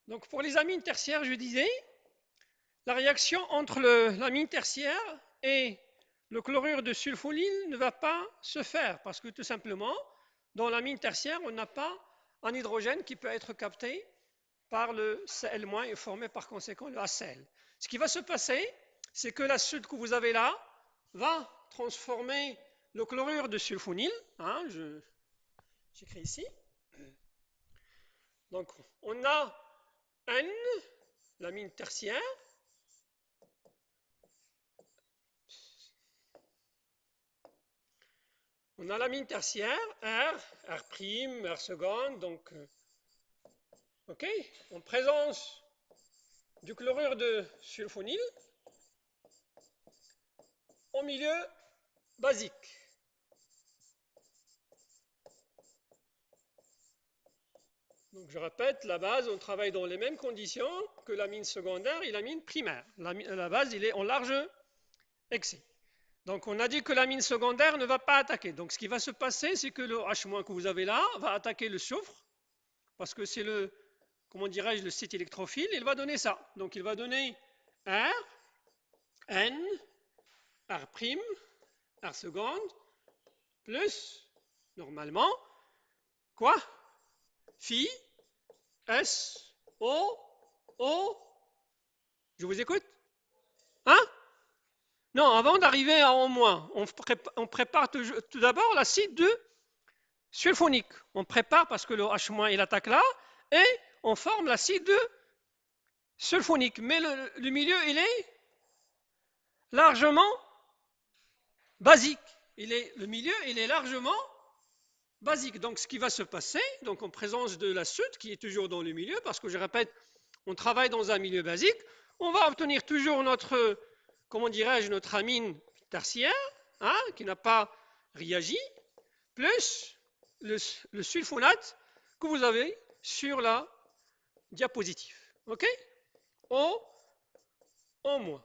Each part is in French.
Donc pour les amines tertiaires, je disais, la réaction entre l'amine tertiaire et le chlorure de sulfonyle ne va pas se faire parce que tout simplement, dans l'amine tertiaire, on n'a pas un hydrogène qui peut être capté par le Cl- et formé par conséquent le HCl. Ce qui va se passer, c'est que la soude que vous avez là va transformer le chlorure de sulfonyle, hein, j'écris ici. Donc on a N, l'amine tertiaire, on a l'amine tertiaire, R, R', R seconde, donc, ok, en présence du chlorure de sulfonyle au milieu basique. Donc je répète, la base, on travaille dans les mêmes conditions que l'amine secondaire et l'amine primaire. La base, il est en large excès. Donc on a dit que l'amine secondaire ne va pas attaquer. Donc ce qui va se passer, c'est que le H- que vous avez là va attaquer le soufre, parce que c'est le, comment dirais-je, le site électrophile, il va donner ça. Donc il va donner R, N, R', R seconde, plus, normalement, quoi? Phi, S, O, O. Je vous écoute? Hein? Non, avant d'arriver à O-, on prépare tout d'abord l'acide de sulfonique. On prépare parce que le H- il attaque là, et on forme l'acide sulfonique. Mais le milieu, il est largement basique. Le milieu, il est largement basique. Donc, ce qui va se passer, donc en présence de la soude qui est toujours dans le milieu, parce que je répète, on travaille dans un milieu basique, on va obtenir toujours notre, comment dirais-je, notre amine tertiaire, hein, qui n'a pas réagi, plus le sulfonate que vous avez sur la diapositive. OK? O, O-.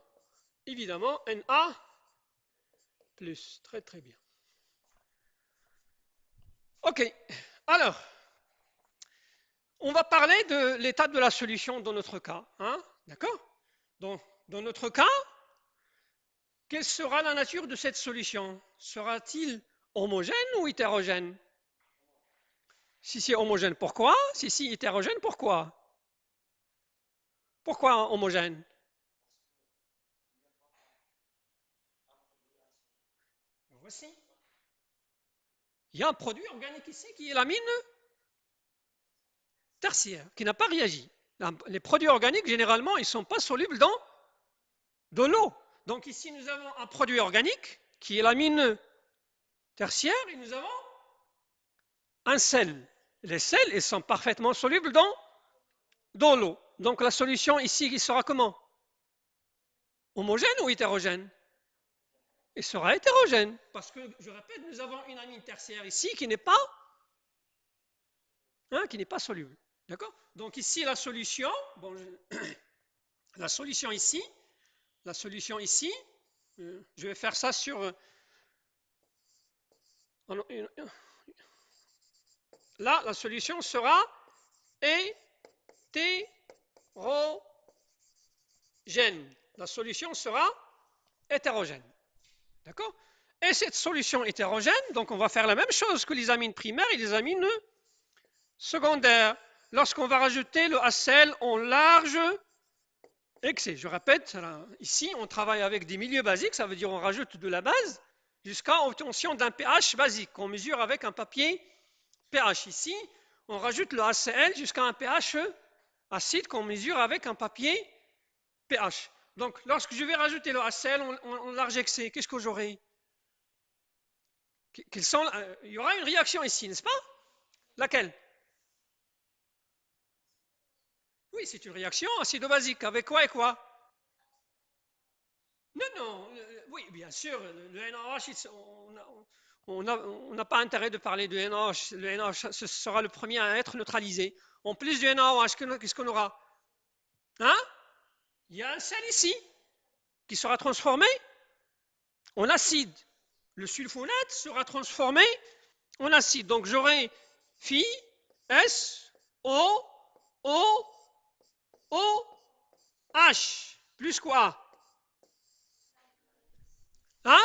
Évidemment, Na plus. Très très bien. OK. Alors, on va parler de l'état de la solution dans notre cas. Hein? D'accord? Dans notre cas, quelle sera la nature de cette solution? Sera-t-il homogène ou hétérogène? Si c'est homogène, pourquoi? Si c'est hétérogène, pourquoi? Pourquoi homogène? Voici. Il y a un produit organique ici qui est l'amine tertiaire, qui n'a pas réagi. Les produits organiques, généralement, ils ne sont pas solubles dans de l'eau. Donc ici, nous avons un produit organique qui est l'amine tertiaire et nous avons un sel. Les sels, ils sont parfaitement solubles dans l'eau. Donc la solution ici, il sera comment? Homogène ou hétérogène? Il sera hétérogène. Parce que, je répète, nous avons une amine tertiaire ici qui n'est pas, soluble. D'accord? Donc ici, la solution, bon, la solution ici, je vais faire ça sur... Là, la solution sera hétérogène. La solution sera hétérogène. D'accord? Et cette solution hétérogène, donc on va faire la même chose que les amines primaires et les amines secondaires. Lorsqu'on va rajouter le HCl en large excès. Je répète, ici on travaille avec des milieux basiques, ça veut dire on rajoute de la base jusqu'à obtention d'un pH basique qu'on mesure avec un papier pH. Ici, on rajoute le HCl jusqu'à un pH acide qu'on mesure avec un papier pH. Donc, lorsque je vais rajouter le HCl en large excès, qu'est-ce que j'aurai? Il y aura une réaction ici, n'est-ce pas? Laquelle? Oui, c'est une réaction acido-basique. Avec quoi et quoi? Non, non, oui, bien sûr, le NaOH, on n'a pas intérêt de parler de NaOH. Le NaOH, ce sera le premier à être neutralisé. En plus du NaOH, qu'est-ce qu'on aura? Hein? Il y a un sel ici qui sera transformé en acide. Le sulfonate sera transformé en acide. Donc j'aurai Phi, S, O, O, H plus quoi? Hein?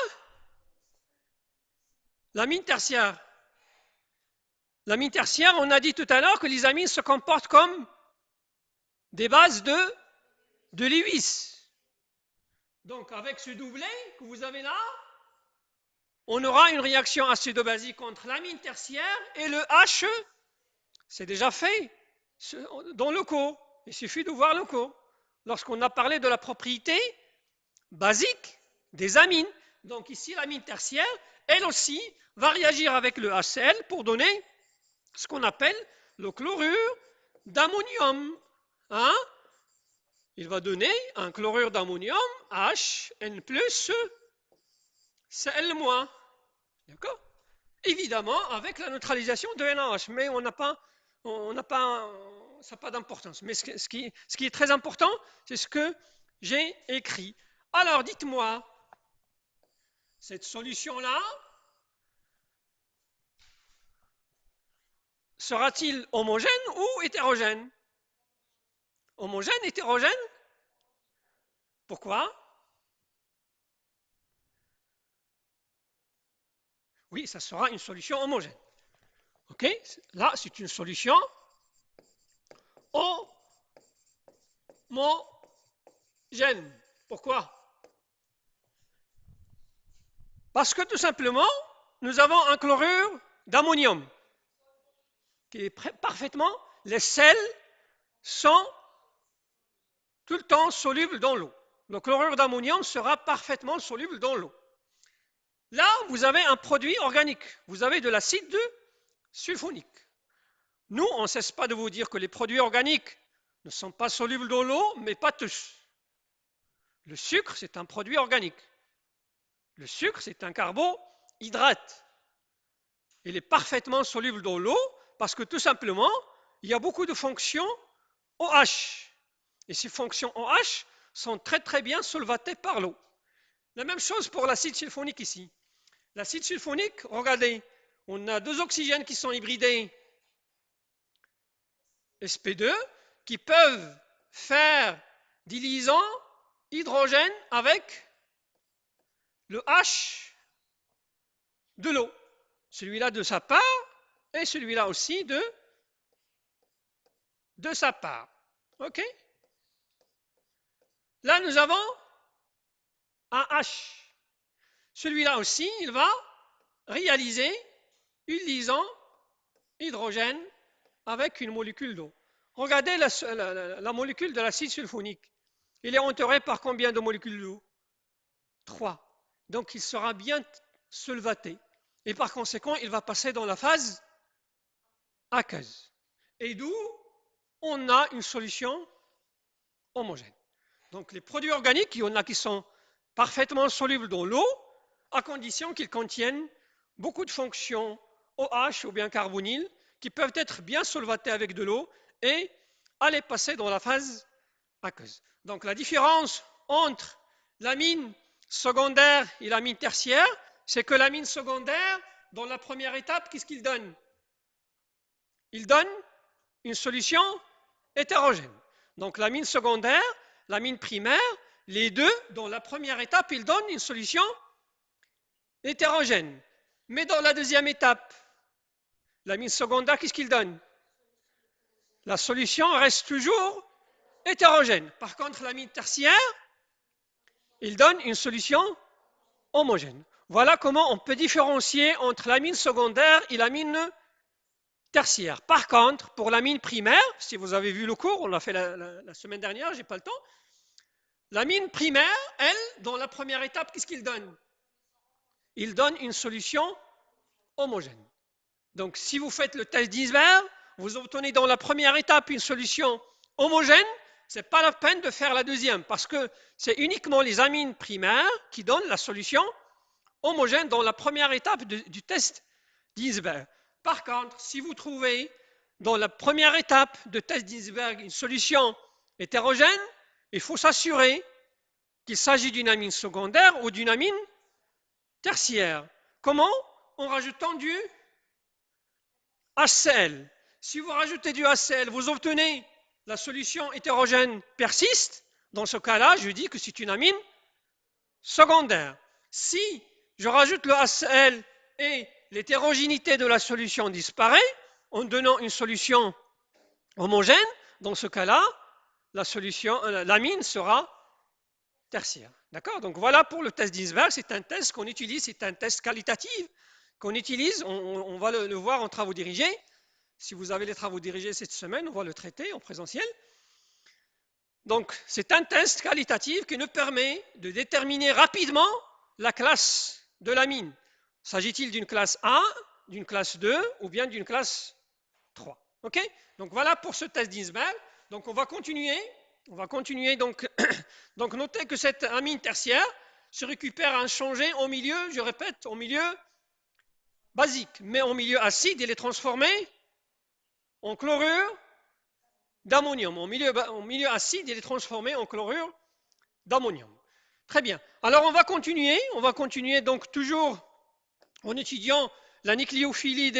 L'amine tertiaire. L'amine tertiaire, on a dit tout à l'heure que les amines se comportent comme des bases de Lewis. Donc avec ce doublet que vous avez là, on aura une réaction acido-basique entre l'amine tertiaire et le H. C'est déjà fait dans le cours. Il suffit de voir le cours. Lorsqu'on a parlé de la propriété basique des amines. Donc ici, l'amine tertiaire, elle aussi, va réagir avec le HCl pour donner ce qu'on appelle le chlorure d'ammonium. Hein? Il va donner un chlorure d'ammonium HN+, Cl-. D'accord? Évidemment, avec la neutralisation de NaOH, mais ça n'a pas d'importance. Mais ce qui est très important, c'est ce que j'ai écrit. Alors, dites-moi, cette solution-là, sera-t-il homogène ou hétérogène? Homogène, hétérogène? Pourquoi? Oui, ça sera une solution homogène. Ok? Là, c'est une solution homogène. Pourquoi? Parce que tout simplement, nous avons un chlorure d'ammonium qui est parfaitement, les sels sont tout le temps solubles dans l'eau. Le chlorure d'ammonium sera parfaitement soluble dans l'eau. Là, vous avez un produit organique. Vous avez de l'acide sulfonique. Nous, on ne cesse pas de vous dire que les produits organiques ne sont pas solubles dans l'eau, mais pas tous. Le sucre, c'est un produit organique. Le sucre, c'est un carbohydrate. Il est parfaitement soluble dans l'eau parce que tout simplement, il y a beaucoup de fonctions OH. Et ces fonctions OH sont très très bien solvatées par l'eau. La même chose pour l'acide sulfonique ici. L'acide sulfonique, regardez, on a deux oxygènes qui sont hybridés, sp2, qui peuvent faire des liaisons hydrogène avec le H de l'eau. Celui-là de sa part et celui-là aussi de sa part. OK? Là, nous avons un H. Celui-là aussi, il va réaliser une liaison hydrogène avec une molécule d'eau. Regardez la molécule de l'acide sulfonique. Il est entouré par combien de molécules d'eau? 3. Donc il sera bien solvaté. Et par conséquent, il va passer dans la phase aqueuse. Et d'où on a une solution homogène. Donc les produits organiques, il y en a qui sont parfaitement solubles dans l'eau, à condition qu'ils contiennent beaucoup de fonctions OH ou bien carbonyle qui peuvent être bien solvatés avec de l'eau et aller passer dans la phase aqueuse. Donc la différence entre l'amine secondaire et l'amine tertiaire, c'est que l'amine secondaire, dans la première étape, qu'est-ce qu'il donne? Il donne une solution hétérogène. Donc l'amine secondaire, l'amine primaire, les deux, dans la première étape, ils donnent une solution hétérogène. Mais dans la deuxième étape, l'amine secondaire, qu'est-ce qu'il donne? La solution reste toujours hétérogène. Par contre, l'amine tertiaire, il donne une solution homogène. Voilà comment on peut différencier entre l'amine secondaire et l'amine tertiaire. Par contre, pour l'amine primaire, si vous avez vu le cours, on l'a fait la semaine dernière, j'ai pas le temps. L'amine primaire, elle, dans la première étape, qu'est-ce qu'il donne? Il donne une solution homogène. Donc, si vous faites le test d'Isenberg, vous obtenez dans la première étape une solution homogène, ce n'est pas la peine de faire la deuxième, parce que c'est uniquement les amines primaires qui donnent la solution homogène dans la première étape du test d'Isenberg. Par contre, si vous trouvez dans la première étape de test d'Isenberg une solution hétérogène, il faut s'assurer qu'il s'agit d'une amine secondaire ou d'une amine tertiaire. Comment? En rajoutant du HCl. Si vous rajoutez du HCl, vous obtenez la solution hétérogène persiste Dans ce cas-là, je dis que c'est une amine secondaire. Si je rajoute le HCl et l'hétérogénéité de la solution disparaît en donnant une solution homogène, dans ce cas-là, l'amine sera tertiaire. D'accord? Donc voilà pour le test Ginsberg, c'est un test qu'on utilise, c'est un test qualitatif qu'on utilise, on va le voir en travaux dirigés. Si vous avez les travaux dirigés cette semaine, on va le traiter en présentiel. Donc c'est un test qualitatif qui nous permet de déterminer rapidement la classe de l'amine. S'agit-il d'une classe A, d'une classe 2 ou bien d'une classe 3? Ok? Donc voilà pour ce test Ginsberg. Donc on va continuer. Donc, donc notez que cette amine tertiaire se récupère inchangée en milieu, je répète, en milieu basique. Mais en milieu acide, elle est transformée en chlorure d'ammonium. En milieu acide, elle est transformée en chlorure d'ammonium. Très bien. Alors on va continuer donc toujours en étudiant la nucléophilie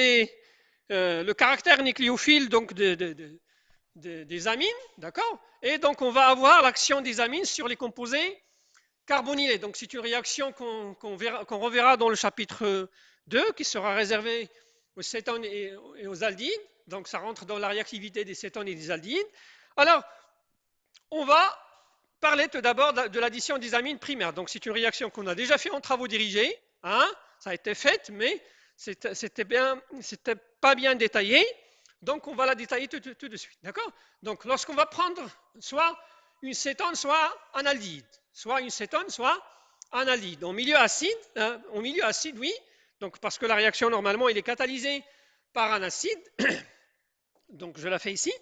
le caractère nucléophile donc des amines, d'accord? Et donc on va avoir l'action des amines sur les composés carbonylés. Donc c'est une réaction qu'on reverra dans le chapitre 2 qui sera réservé aux cétones et aux aldéhydes. Donc ça rentre dans la réactivité des cétones et des aldéhydes. Alors on va parler tout d'abord de l'addition des amines primaires. Donc c'est une réaction qu'on a déjà fait en travaux dirigés, hein? Ça a été fait, mais c'était pas bien détaillé. Donc on va la détailler tout de suite, d'accord? Donc lorsqu'on va prendre soit une cétone, soit un aldéhyde, soit une cétone, soit un aldéhyde. En milieu acide, oui. Donc parce que la réaction normalement elle est catalysée par un acide. Donc je la fais ici.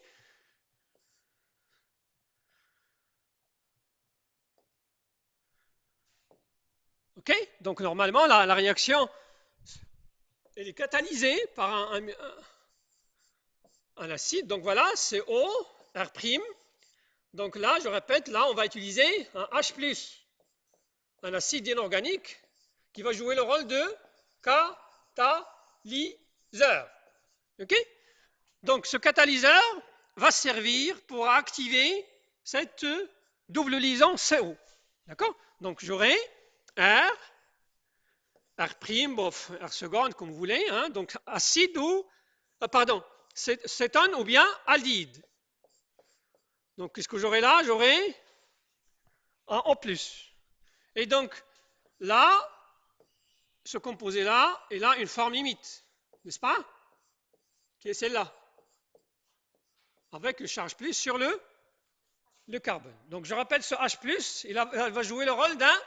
Ok? Donc normalement la réaction elle est catalysée par un acide. Donc voilà, c'est O, R'. Donc là, je répète, là, on va utiliser un H+, un acide inorganique qui va jouer le rôle de catalyseur. Ok? Donc ce catalyseur va servir pour activer cette double liaison CO. D'accord? Donc j'aurai R, R', bof, R seconde comme vous voulez, hein, donc acide ou, pardon, cétone ou bien aldéhyde. Donc qu'est-ce que j'aurai là? J'aurai un O+. Et donc là, ce composé-là, il a une forme limite, n'est-ce pas? Qui est celle-là, avec une charge plus sur le carbone. Donc je rappelle ce H+, il va jouer le rôle d'un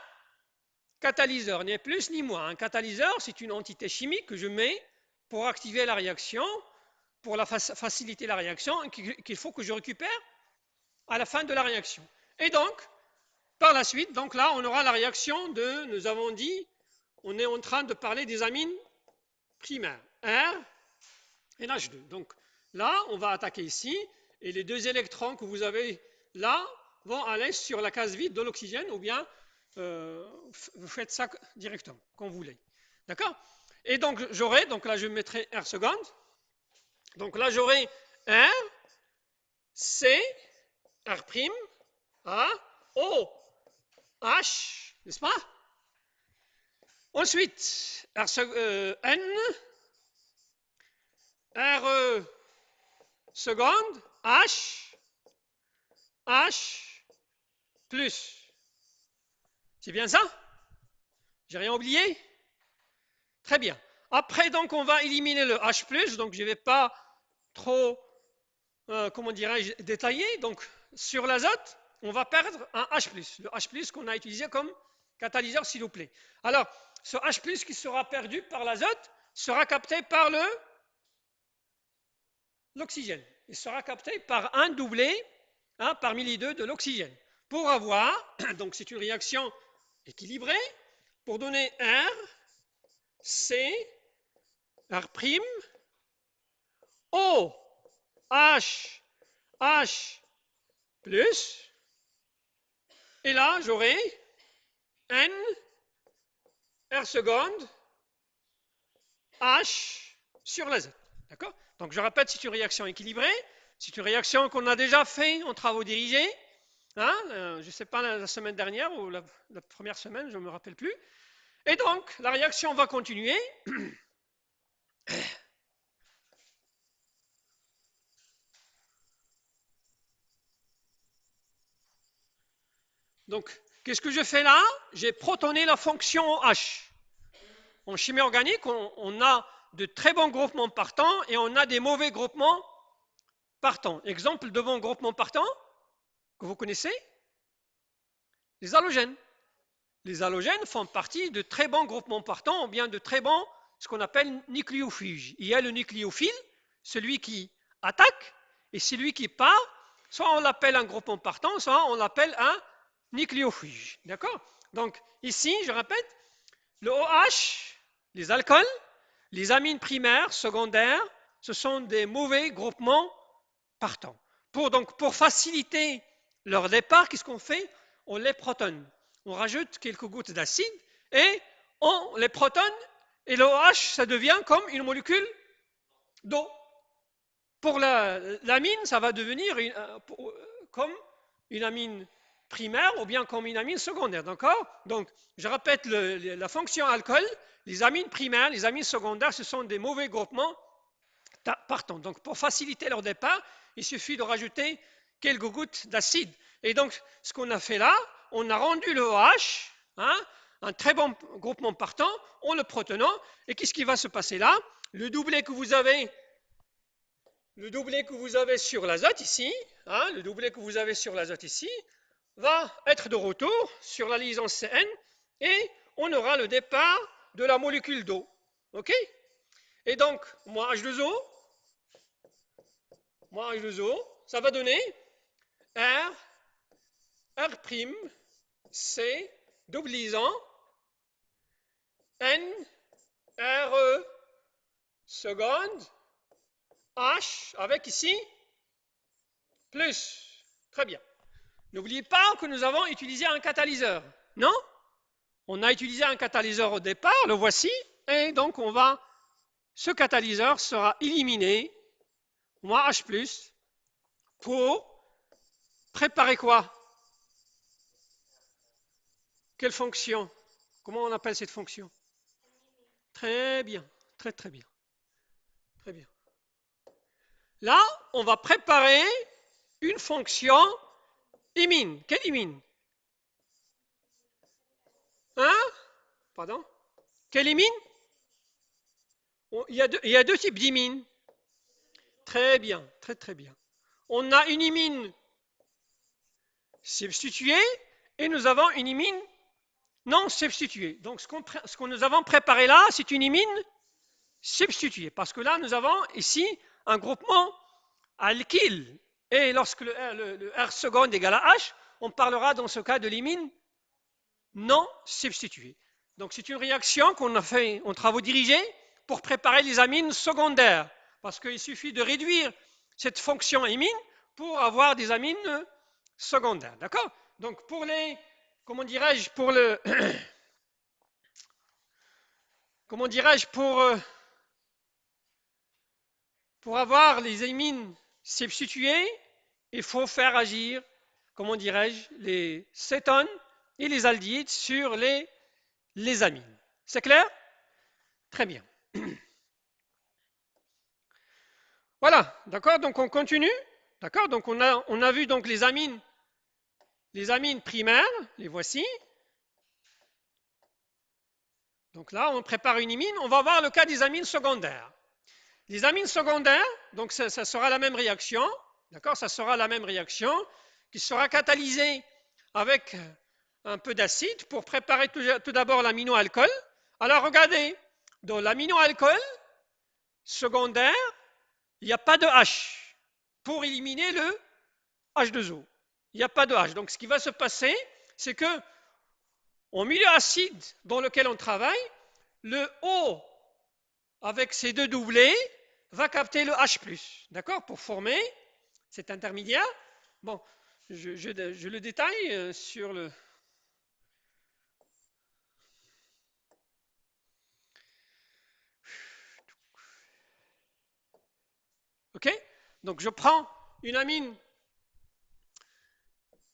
catalyseur, ni plus ni moins. Un catalyseur, c'est une entité chimique que je mets pour activer la réaction, pour faciliter la réaction, qu'il faut que je récupère à la fin de la réaction. Et donc, par la suite, donc là, on aura la réaction nous avons dit, on est en train de parler des amines primaires, R et H2. Donc là, on va attaquer ici, et les deux électrons que vous avez là vont aller sur la case vide de l'oxygène, ou bien vous faites ça directement, quand vous voulez. D'accord? Et donc j'aurai, donc là je mettrai R seconde, donc là j'aurai R, C, R', A, O, H, n'est-ce pas? Ensuite, N, R seconde, H, plus. C'est bien ça? J'ai rien oublié? Très bien. Après, donc, on va éliminer le H+, donc je ne vais pas trop, comment dirais-je, détailler. Donc, sur l'azote, on va perdre un H+, le H+, qu'on a utilisé comme catalyseur, s'il vous plaît. Alors, ce H+, qui sera perdu par l'azote sera capté par l'oxygène. Il sera capté par un doublé, parmi les deux de l'oxygène. Pour avoir, donc c'est une réaction équilibrée, pour donner R, C, R', O, H, plus, et là j'aurai N, R seconde, H sur l'azote. D'accord? Donc je répète, c'est une réaction équilibrée, c'est une réaction qu'on a déjà fait en travaux dirigés. Hein, je ne sais pas la semaine dernière ou la première semaine, je ne me rappelle plus. Et donc, la réaction va continuer. Donc, qu'est-ce que je fais là? J'ai protoné la fonction H. En chimie organique, on a de très bons groupements partants et on a des mauvais groupements partants. Exemple de bons groupements partants que vous connaissez, les halogènes. Les halogènes font partie de très bons groupements partants ou bien de très bons, ce qu'on appelle nucléophiles. Il y a le nucléophile, celui qui attaque, et celui qui part, soit on l'appelle un groupement partant, soit on l'appelle un nucléophile. D'accord? Donc ici, je répète, le OH, les alcools, les amines primaires, secondaires, ce sont des mauvais groupements partants. Pour faciliter leur départ, qu'est-ce qu'on fait? On les protonne. On rajoute quelques gouttes d'acide et on les protonne et le OH, ça devient comme une molécule d'eau. Pour l'amine, ça va devenir comme une amine primaire ou bien comme une amine secondaire. D'accord? Donc, je répète la fonction alcool. Les amines primaires, les amines secondaires, ce sont des mauvais groupements partants. Donc, pour faciliter leur départ, il suffit de rajouter quelques gouttes d'acide. Et donc, ce qu'on a fait là, on a rendu le OH, hein, un très bon groupement partant, en le protonant. Et qu'est-ce qui va se passer là? Le doublet que vous avez sur l'azote ici, hein, le doublet que vous avez sur l'azote ici, va être de retour sur la liaison CN et on aura le départ de la molécule d'eau. OK? Et donc, moins H2O, ça va donner R, R', C, double liaison, N, RE, seconde, H, avec ici, plus. Très bien. N'oubliez pas que nous avons utilisé un catalyseur, non? On a utilisé un catalyseur au départ, le voici, et donc ce catalyseur sera éliminé, moins H+, pour préparer quoi? Quelle fonction? Comment on appelle cette fonction? Très bien, très très bien, très bien. Là, on va préparer une fonction imine. Quelle imine? Hein? Pardon? Quelle imine? Il y a deux types d'imines. Très bien, très très bien. On a une imine substituée et nous avons une imine non substituée. Donc ce que nous avons préparé là, c'est une imine substituée. Parce que là, nous avons ici un groupement alkyle. Et lorsque le R seconde égale à H, on parlera dans ce cas de l'imine non substituée. Donc c'est une réaction qu'on a fait en travaux dirigés pour préparer les amines secondaires. Parce qu'il suffit de réduire cette fonction imine pour avoir des amines secondaires. D'accord? Donc pour les, comment dirais-je, comment dirais-je, pour avoir les amines substituées, il faut faire agir, comment dirais-je, les cétones et les aldéhydes sur les amines. C'est clair? Très bien. Voilà, d'accord, donc on continue. D'accord, donc on a vu donc les amines primaires, les voici. Donc là, on prépare une imine, on va voir le cas des amines secondaires. Les amines secondaires, donc ça sera la même réaction, d'accord, ça sera la même réaction qui sera catalysée avec un peu d'acide pour préparer tout d'abord l'aminoalcool. Alors regardez, dans l'aminoalcool secondaire, il n'y a pas de H pour éliminer le H2O. Il n'y a pas de H. Donc ce qui va se passer, c'est que au milieu acide dans lequel on travaille, le O avec ces deux doublés va capter le H+, d'accord, pour former cet intermédiaire. Bon, je le détaille sur le... OK? Donc je prends une amine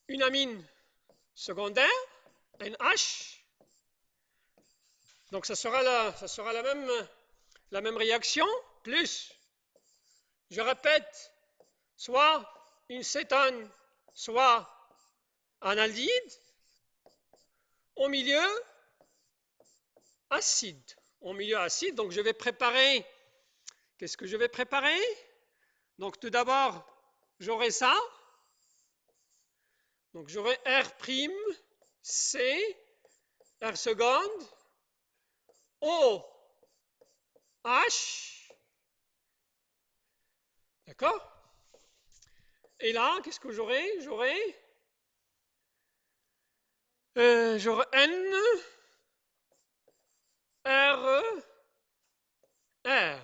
une amine secondaire, NH. Donc ça sera la même réaction, plus, je répète, soit une cétone, soit un aldéhyde, au milieu acide. Au milieu acide, donc je vais préparer, qu'est-ce que je vais préparer? Donc tout d'abord, j'aurai ça. Donc j'aurai R', C, R seconde, O, H. D'accord? Et là, qu'est-ce que j'aurai? J'aurai N, R, R.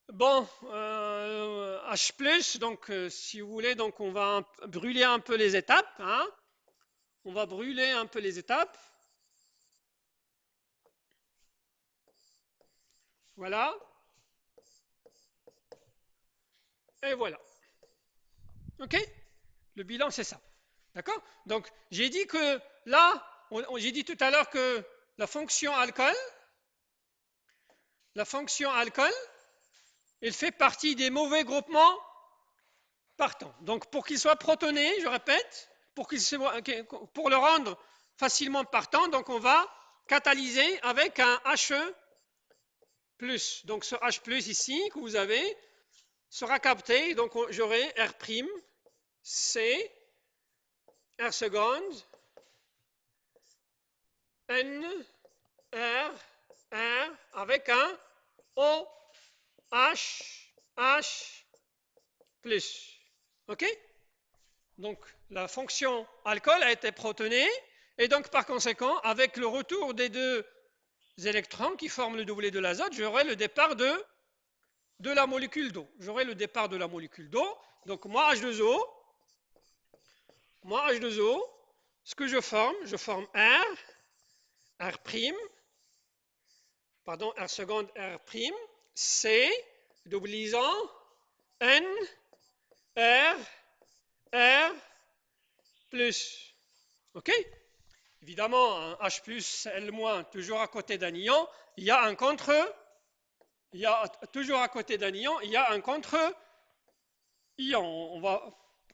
Bon, H+, donc si vous voulez, donc on va brûler un peu les étapes. Hein? On va brûler un peu les étapes. Voilà. Et voilà. OK? Le bilan, c'est ça. D'accord? Donc, j'ai dit que là, j'ai dit tout à l'heure que la fonction alcool, elle fait partie des mauvais groupements partants. Donc, pour qu'il soit protoné, je répète, pour le rendre facilement partant, donc on va catalyser avec un He+. Donc, ce H+ ici que vous avez sera capté. Donc, j'aurai R', C, R seconde, N, R, R, avec un O, H, H+. OK? Donc, la fonction alcool a été protonée, et donc, par conséquent, avec le retour des deux électrons qui forment le doublet de l'azote, j'aurai le départ de la molécule d'eau. J'aurai le départ de la molécule d'eau. Donc, moi, H2O, ce que je forme R', pardon, R seconde, R', C, doublisant, N, R, R+. OK? Évidemment, un H+, L-, toujours à côté d'un ion, il y a un contre, il y a toujours à côté d'un ion, il y a un contre-ion.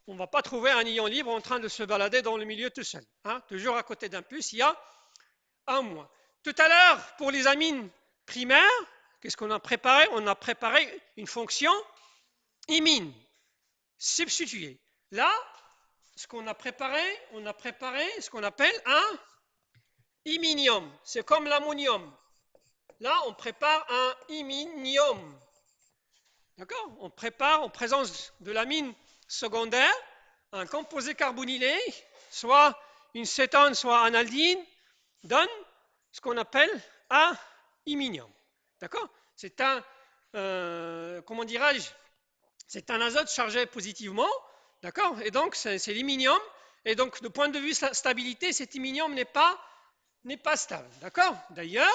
On va pas trouver un ion libre en train de se balader dans le milieu tout seul. Hein? Toujours à côté d'un plus, il y a un moins. Tout à l'heure, pour les amines primaires, qu'est-ce qu'on a préparé? On a préparé une fonction imine, substituée. Là, ce qu'on a préparé, on a préparé ce qu'on appelle un iminium. C'est comme l'ammonium. Là, on prépare un iminium. D'accord? On prépare en présence de l'amine secondaire un composé carbonylé, soit une cétone, soit un aldéhyde, donne ce qu'on appelle un iminium. D'accord? C'est un, comment dirais-je? C'est un azote chargé positivement. D'accord? Et donc, c'est l'iminium. Et donc, de point de vue stabilité, cet iminium n'est pas stable. D'accord? D'ailleurs,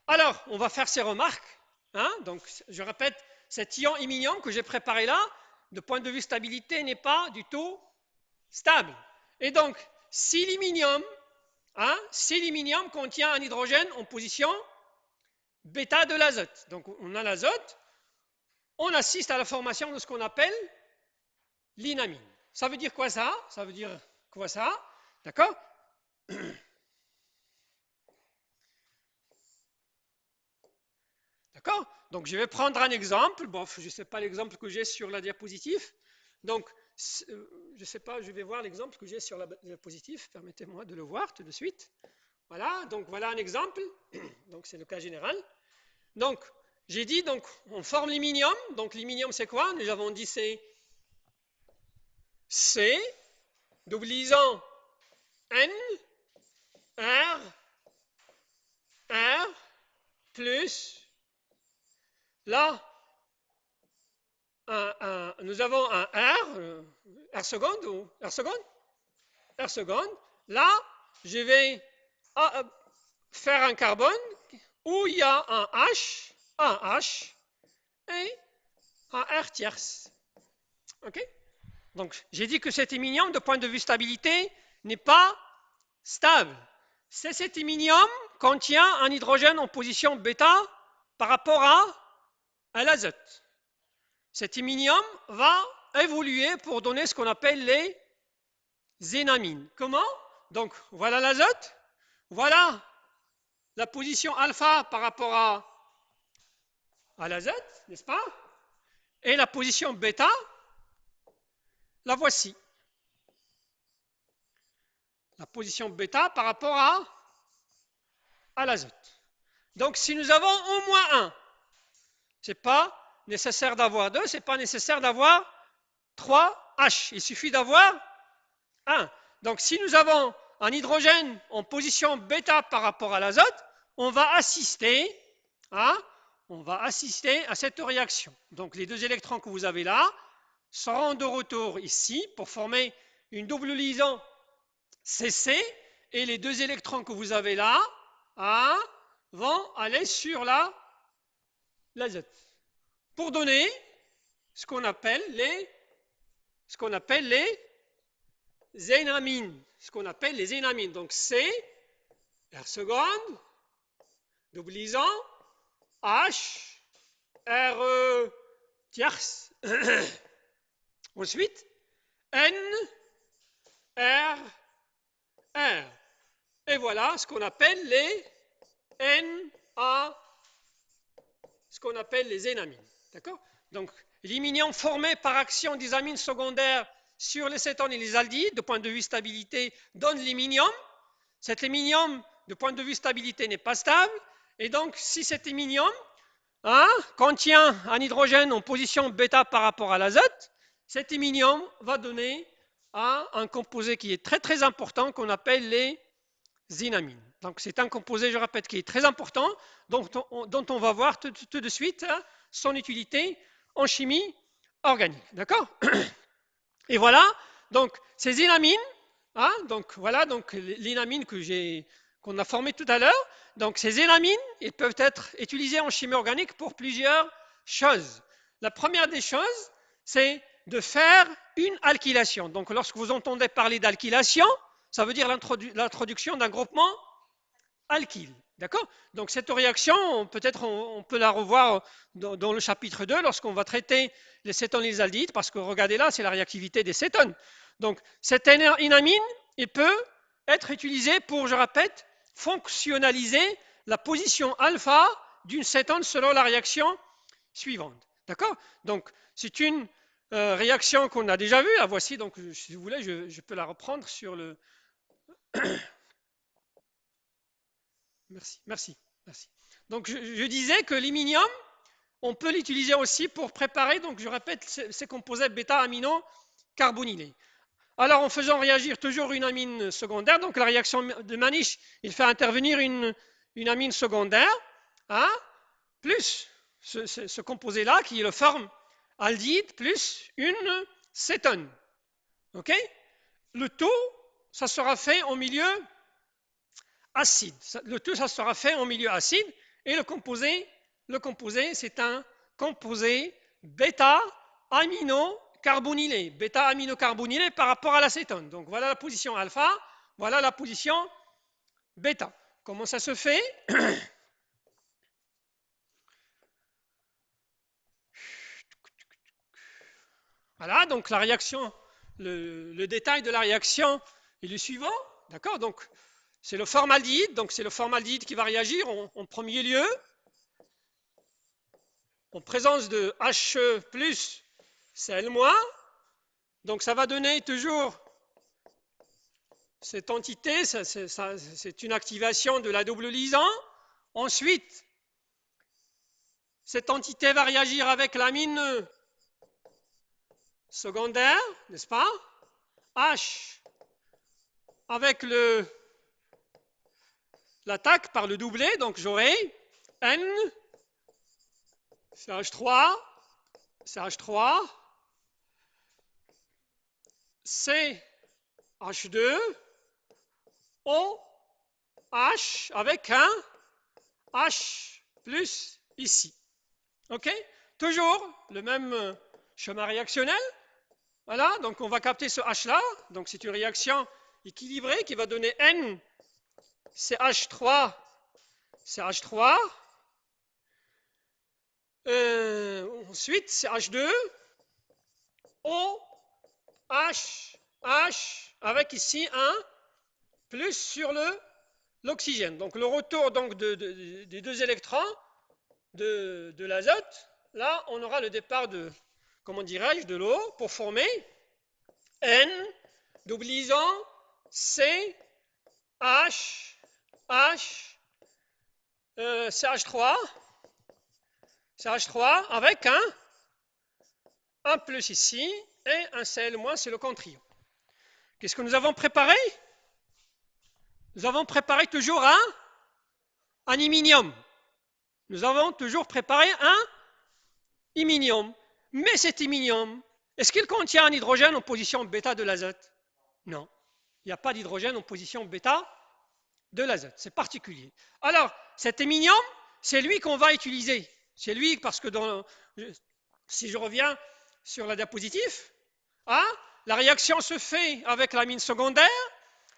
alors, on va faire ces remarques. Hein? Donc, je répète, cet ion iminium que j'ai préparé là, de point de vue stabilité, n'est pas du tout stable. Et donc, si l'iminium contient un hydrogène en position bêta de l'azote, donc on a l'azote, on assiste à la formation de ce qu'on appelle l'inamine. Ça veut dire quoi ça? Ça veut dire quoi ça? D'accord? D'accord? Donc je vais prendre un exemple. Bon, je ne sais pas l'exemple que j'ai sur la diapositive. Donc, je ne sais pas, je vais voir l'exemple que j'ai sur la diapositive. Permettez-moi de le voir tout de suite. Voilà, donc voilà un exemple. Donc c'est le cas général. Donc, j'ai dit, donc, on forme l'iminium. Donc l'iminium, c'est quoi? Nous avons dit c'est C, doublisant N, R, R, plus, là, nous avons un R seconde ou R seconde? R seconde. Là, je vais faire un carbone où il y a un H, et R tierce. Ok? Donc, j'ai dit que cet iminium, de point de vue stabilité, n'est pas stable. Cet iminium contient un hydrogène en position bêta par rapport à l'azote. Cet iminium va évoluer pour donner ce qu'on appelle les zénamines. Comment? Donc, voilà l'azote, voilà la position alpha par rapport à l'azote, n'est-ce pas? Et la position bêta, la voici. La position bêta par rapport à l'azote. Donc, si nous avons au moins un, ce n'est pas nécessaire d'avoir 2, ce n'est pas nécessaire d'avoir 3 H. Il suffit d'avoir 1. Donc, si nous avons un hydrogène en position bêta par rapport à l'azote, on va assister à cette réaction. Donc, les 2 électrons que vous avez là seront de retour ici pour former une double liaison CC, et les 2 électrons que vous avez là vont aller sur l'azote pour donner ce qu'on appelle les zénamines. Donc C, R seconde, double liaison, H, R tierce. Ensuite, N, R, R. Et voilà ce qu'on appelle les zénamines. D'accord? Donc, l'iminium formé par action des amines secondaires sur les cétones et les aldéhydes, de point de vue stabilité, donne l'iminium. Cet iminium, de point de vue stabilité, n'est pas stable. Et donc, si cet iminium contient un hydrogène en position bêta par rapport à l'azote, cet iminium va donner un composé qui est très très important qu'on appelle les zénamines. Donc c'est un composé, je répète, qui est très important, dont on va voir tout de suite son utilité en chimie organique. D'accord? Et voilà, donc ces zénamines, donc l'inamine qu'on a formé tout à l'heure, donc ces zénamines, ils peuvent être utilisés en chimie organique pour plusieurs choses. La première des choses, c'est de faire une alkylation. Donc lorsque vous entendez parler d'alkylation, ça veut dire l'introduction d'un groupement alkyle. D'accord? Donc cette réaction, peut-être on peut la revoir dans le chapitre 2 lorsqu'on va traiter les cétones et les aldéhydes, parce que regardez là, c'est la réactivité des cétones. Donc cette inamine, il peut être utilisé pour, je répète, fonctionnaliser la position alpha d'une cétone selon la réaction suivante. D'accord? Donc c'est une réaction qu'on a déjà vue, la voici, donc si vous voulez, je peux la reprendre sur le... Merci. Donc je disais que l'iminium, on peut l'utiliser aussi pour préparer, donc je répète, ces composés bêta-amino-carbonylés. Alors en faisant réagir toujours une amine secondaire, donc la réaction de Manish, il fait intervenir une amine secondaire, plus ce composé-là qui est le forme aldéhyde plus une cétone. Ok? Le tout, ça sera fait en milieu acide. Le tout, ça sera fait en milieu acide, et le composé, c'est un composé bêta-aminocarbonylé. Bêta-aminocarbonylé par rapport à l'acétone. Donc voilà la position alpha, voilà la position bêta. Comment ça se fait? Voilà, donc la réaction, le détail de la réaction est le suivant. D'accord? Donc c'est le formaldéhyde, donc c'est le formaldéhyde qui va réagir en premier lieu en présence de He plus Cl-. Donc ça va donner toujours cette entité, c'est une activation de la double liaison. Ensuite, cette entité va réagir avec l'amine secondaire, n'est-ce pas? H avec l'attaque par le doublé, donc j'aurai N, CH3, CH2, OH avec un H plus ici. Ok? Toujours le même chemin réactionnel. Voilà, donc on va capter ce H-là. Donc c'est une réaction équilibrée qui va donner N, CH3, CH3. Ensuite, CH2, O, H, H, avec ici un plus sur l'oxygène. Donc le retour donc, des deux électrons de l'azote, là on aura le départ de, comment dirais-je, de l'eau pour former N, double-liaison, C, H, H, CH3, CH3 avec un plus ici et un Cl- c'est le contre-ion. Qu'est-ce que nous avons préparé? Nous avons préparé toujours un iminium. Nous avons toujours préparé un iminium. Mais cet iminium, est-ce qu'il contient un hydrogène en position bêta de l'azote? Non. Il n'y a pas d'hydrogène en position bêta de l'azote. C'est particulier. Alors, cet iminium, c'est lui qu'on va utiliser. C'est lui parce que si je reviens sur la diapositive, la réaction se fait avec l'amine secondaire,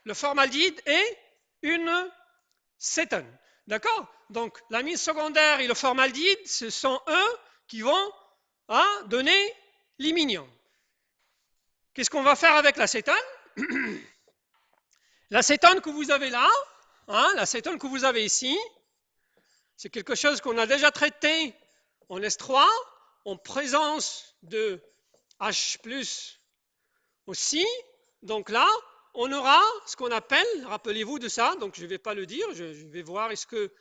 le formaldéhyde et une cétone. D'accord? Donc, l'amine secondaire et le formaldéhyde, ce sont eux qui vont donner l'iminium. Qu'est-ce qu'on va faire avec l'acétone? L'acétone que vous avez là, l'acétone que vous avez ici, c'est quelque chose qu'on a déjà traité en S3, en présence de H+, aussi. Donc là, on aura ce qu'on appelle, rappelez-vous de ça, donc je ne vais pas le dire, je vais voir est-ce que...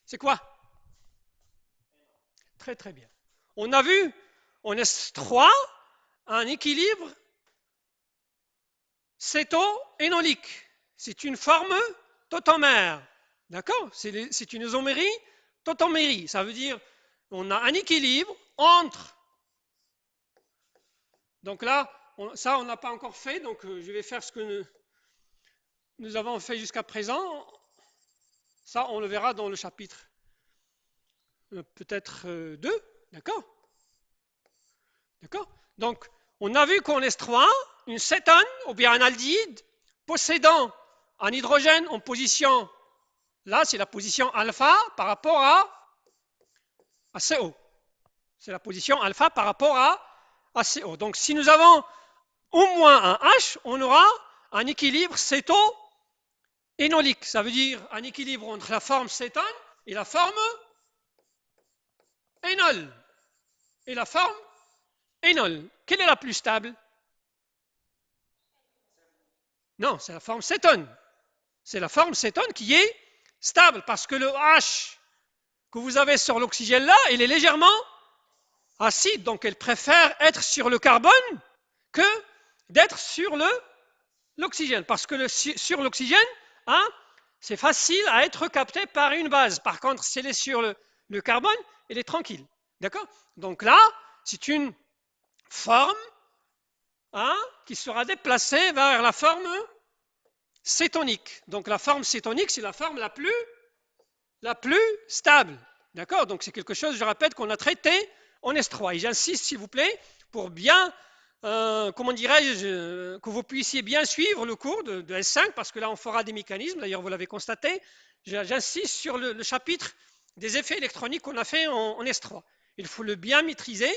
c'est quoi? Très très bien. On a vu en S3 un équilibre céto-énolique. C'est une forme tautomère. D'accord? C'est une isomérie tautomérie. Ça veut dire on a un équilibre entre... Donc là, ça on n'a pas encore fait, donc je vais faire ce que nous avons fait jusqu'à présent. Ça, on le verra dans le chapitre peut-être 2. D'accord? D'accord? Donc, on a vu qu'en S3, une cétone ou bien un aldéhyde possédant un hydrogène en position, là c'est la position alpha par rapport à CO. C'est la position alpha par rapport à CO. Donc si nous avons au moins un H, on aura un équilibre céto-énolique. Ça veut dire un équilibre entre la forme cétone et la forme énol. Et la forme énol. Quelle est la plus stable? Non, c'est la forme cétone. C'est la forme cétone qui est stable parce que le H que vous avez sur l'oxygène là, il est légèrement acide. Donc elle préfère être sur le carbone que d'être sur l'oxygène. Parce que sur l'oxygène, c'est facile à être capté par une base. Par contre, si elle est sur le carbone, elle est tranquille. D'accord? Donc là, c'est une forme qui sera déplacée vers la forme cétonique. Donc la forme cétonique, c'est la forme la plus stable. D'accord? Donc c'est quelque chose, je répète, qu'on a traité en S3. Et j'insiste, s'il vous plaît, pour bien, comment dirais-je, que vous puissiez bien suivre le cours de S5, parce que là, on fera des mécanismes. D'ailleurs, vous l'avez constaté. J'insiste sur le chapitre des effets électroniques qu'on a fait en S3. Il faut le bien maîtriser,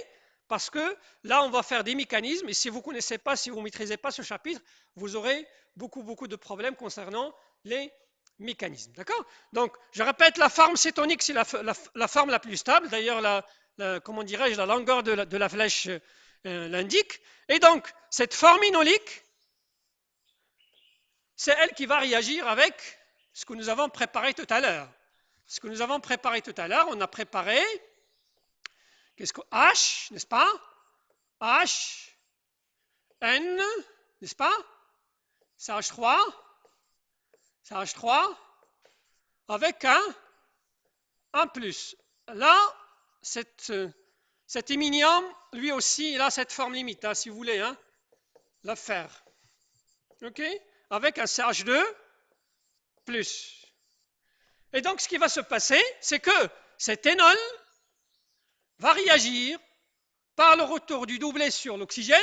parce que là, on va faire des mécanismes. Et si vous ne connaissez pas, si vous ne maîtrisez pas ce chapitre, vous aurez beaucoup de problèmes concernant les mécanismes. D'accord? Donc, je répète, la forme cétonique, c'est la forme la plus stable. D'ailleurs, comment dirais-je, la longueur de la flèche l'indique. Et donc, cette forme énolique, c'est elle qui va réagir avec ce que nous avons préparé tout à l'heure. Ce que nous avons préparé tout à l'heure, on a préparé, qu'est-ce que H, n'est-ce pas? H, N, n'est-ce pas? CH3, avec un plus. Là, cet iminium, lui aussi, il a cette forme limite, si vous voulez, la faire. OK? Avec un CH2 plus. Et donc, ce qui va se passer, c'est que cet énol va réagir par le retour du doublet sur l'oxygène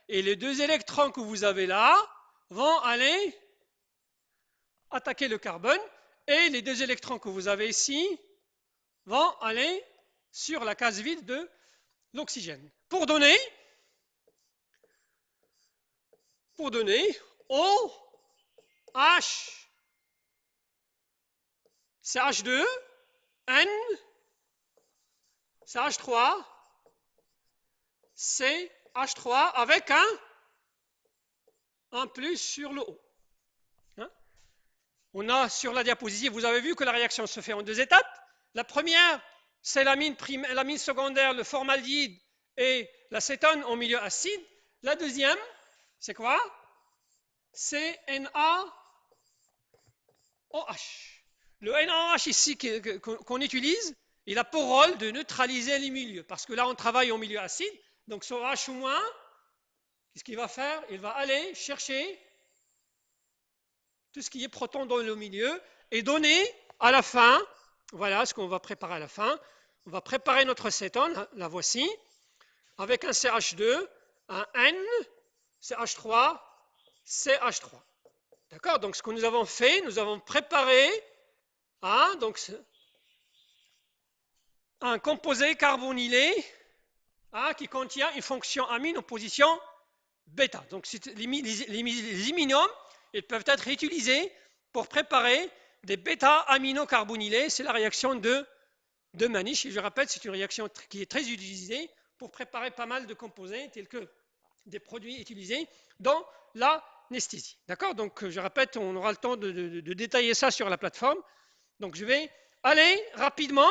et les deux électrons que vous avez là vont aller attaquer le carbone et les deux électrons que vous avez ici vont aller sur la case vide de l'oxygène. Pour donner O, H, c'est H2, N, c'est H3, c'est H3 avec un plus sur le O. Hein? On a sur la diapositive, vous avez vu que la réaction se fait en deux étapes. La première, c'est l'amine secondaire, le formaldéhyde et l'acétone en milieu acide. La deuxième, c'est quoi? C'est NaOH. Le NaOH ici qu'on utilise, il a pour rôle de neutraliser les milieux, parce que là on travaille en milieu acide, donc ce H-, qu'est-ce qu'il va faire? Il va aller chercher tout ce qui est proton dans le milieu et donner à la fin, voilà ce qu'on va préparer à la fin, on va préparer notre cétone, la voici, avec un CH2, un N, CH3, CH3. D'accord? Donc ce que nous avons fait, nous avons préparé donc, un composé carbonylé qui contient une fonction amine en position bêta. Donc les iminiums, ils peuvent être utilisés pour préparer des bêta-aminocarbonylés. C'est la réaction de Manish. Et je répète, c'est une réaction qui est très utilisée pour préparer pas mal de composés tels que des produits utilisés dans l'anesthésie. D'accord? Donc je répète, on aura le temps de détailler ça sur la plateforme. Donc je vais aller rapidement